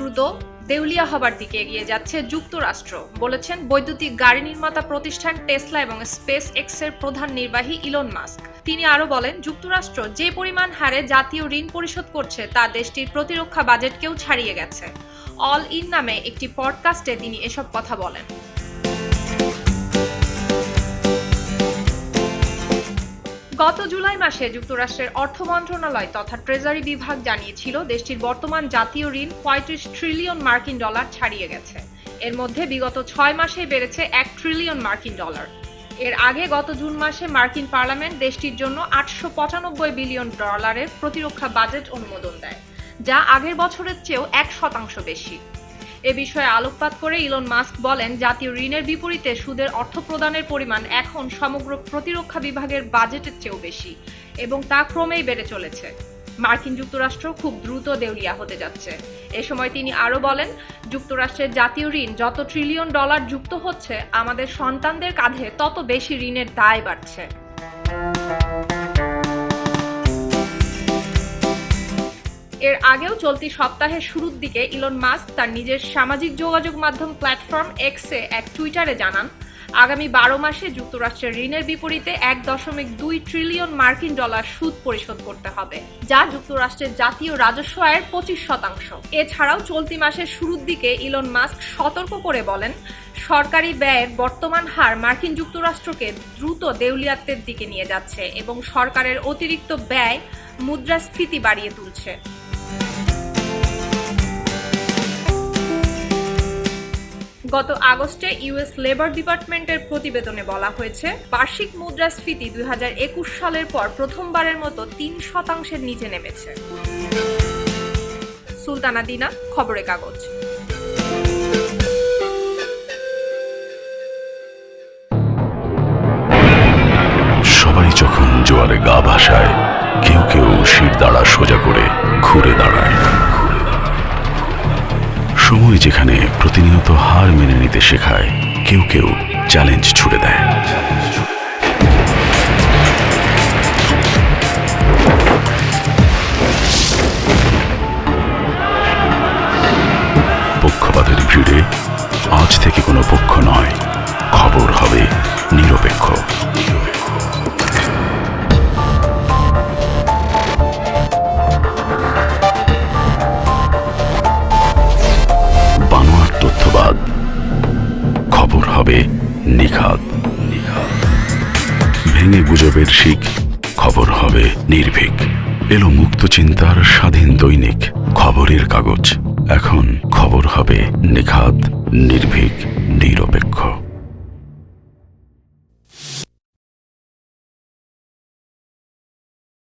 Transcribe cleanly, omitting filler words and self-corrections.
দ্রুত দেউলিয়া হবার দিকে এগিয়ে যাচ্ছে যুক্তরাষ্ট্র, বলেছেন বৈদ্যুতিক গাড়ি নির্মাতা প্রতিষ্ঠান টেসলা এবং স্পেস এক্সের প্রধান নির্বাহী ইলন মাস্ক। তিনি আরও বলেন, যুক্তরাষ্ট্র যে পরিমাণ হারে জাতীয় ঋণ পরিশোধ করছে তা দেশটির প্রতিরক্ষা বাজেটকেও ছাড়িয়ে গেছে। অল ইন নামে একটি পডকাস্টে তিনি এসব কথা বলেন। গত জুলাই মাসে যুক্তরাষ্ট্রের অর্থ মন্ত্রণালয় তথা ট্রেজারি বিভাগ জানিয়েছিল দেশটির বর্তমান জাতীয় ঋণ ৩৫ ট্রিলিয়ন মার্কিন ডলার ছাড়িয়ে গেছে। এর মধ্যে বিগত ৬ মাসেই বেড়েছে ১ ট্রিলিয়ন মার্কিন ডলার। এর আগে গত জুন মাসে মার্কিন পার্লামেন্ট দেশটির জন্য ৮৯৫ বিলিয়ন ডলারের প্রতিরক্ষা বাজেট অনুমোদন দেয়, যা আগের বছরের চেয়েও ১% বেশি। এ বিষয়ে আলোকপাত করে ইলন মাস্ক বলেন, জাতীয় ঋণের বিপরীতে সুদের অর্থ প্রদানের পরিমাণ এখন সমগ্র প্রতিরক্ষা বিভাগের বাজেটের চেয়েও বেশি এবং তা ক্রমেই বেড়ে চলেছে। মার্কিন যুক্তরাষ্ট্র খুব দ্রুত দেউলিয়া হতে যাচ্ছে। এ সময় তিনি আরও বলেন, যুক্তরাষ্ট্রের জাতীয় ঋণ যত ট্রিলিয়ন ডলার যুক্ত হচ্ছে, আমাদের সন্তানদের কাঁধে তত বেশি ঋণের দায় বাড়ছে। এর আগেও চলতি সপ্তাহের শুরুর দিকে ইলন মাস্ক তার নিজের সামাজিক যোগাযোগ মাধ্যম প্ল্যাটফর্ম এক্সে এক টুইটারে জানান, আগামী ১২ মাসে যুক্তরাষ্ট্রের ঋণের বিপরীতে ১.২ ট্রিলিয়ন মার্কিন ডলার সুদ পরিশোধ করতে হবে, যা যুক্তরাষ্ট্রের জাতীয় রাজস্ব আয়ের ২৫%। এছাড়াও চলতি মাসের শুরুর দিকে ইলন মাস্ক সতর্ক করে বলেন, সরকারি ব্যয়ের বর্তমান হার মার্কিন যুক্তরাষ্ট্রকে দ্রুত দেউলিয়াত্বের দিকে নিয়ে যাচ্ছে এবং সরকারের অতিরিক্ত ব্যয় মুদ্রাস্ফীতি বাড়িয়ে তুলছে। গত আগস্টে ইউএস লেবার ডিপার্টমেন্টের প্রতিবেদনে বলা হয়েছে, বার্ষিক মুদ্রাস্ফীতি ২০২১ সালের পর প্রথমবারের মতো ৩% নিচে নেমেছে। সুলতানা দিনা, খবরের কাগজ। সবাই যখন জোয়ারে গা ভাসায়, কেউ কেউ শিরদাঁড়া সোজা করে ঘুরে দাঁড়ায়। সময় যেখানে প্রতিনিয়ত হার মেনে নিতে শেখায়, কেউ কেউ চ্যালেঞ্জ ছুড়ে দেয়। পক্ষপাতের ভিড়ে আজ থেকে কোনো পক্ষ নয়, খবর হবে নিরপেক্ষ। তথ্যবাদ, খবর হবে নিখাত। ভেঙে গুজবের শিক, খবর হবে নির্ভীক। এলো মুক্ত চিন্তার স্বাধীন দৈনিক খবরের কাগজ। এখন খবর হবে নিখাত, নির্ভীক, নিরপেক্ষ।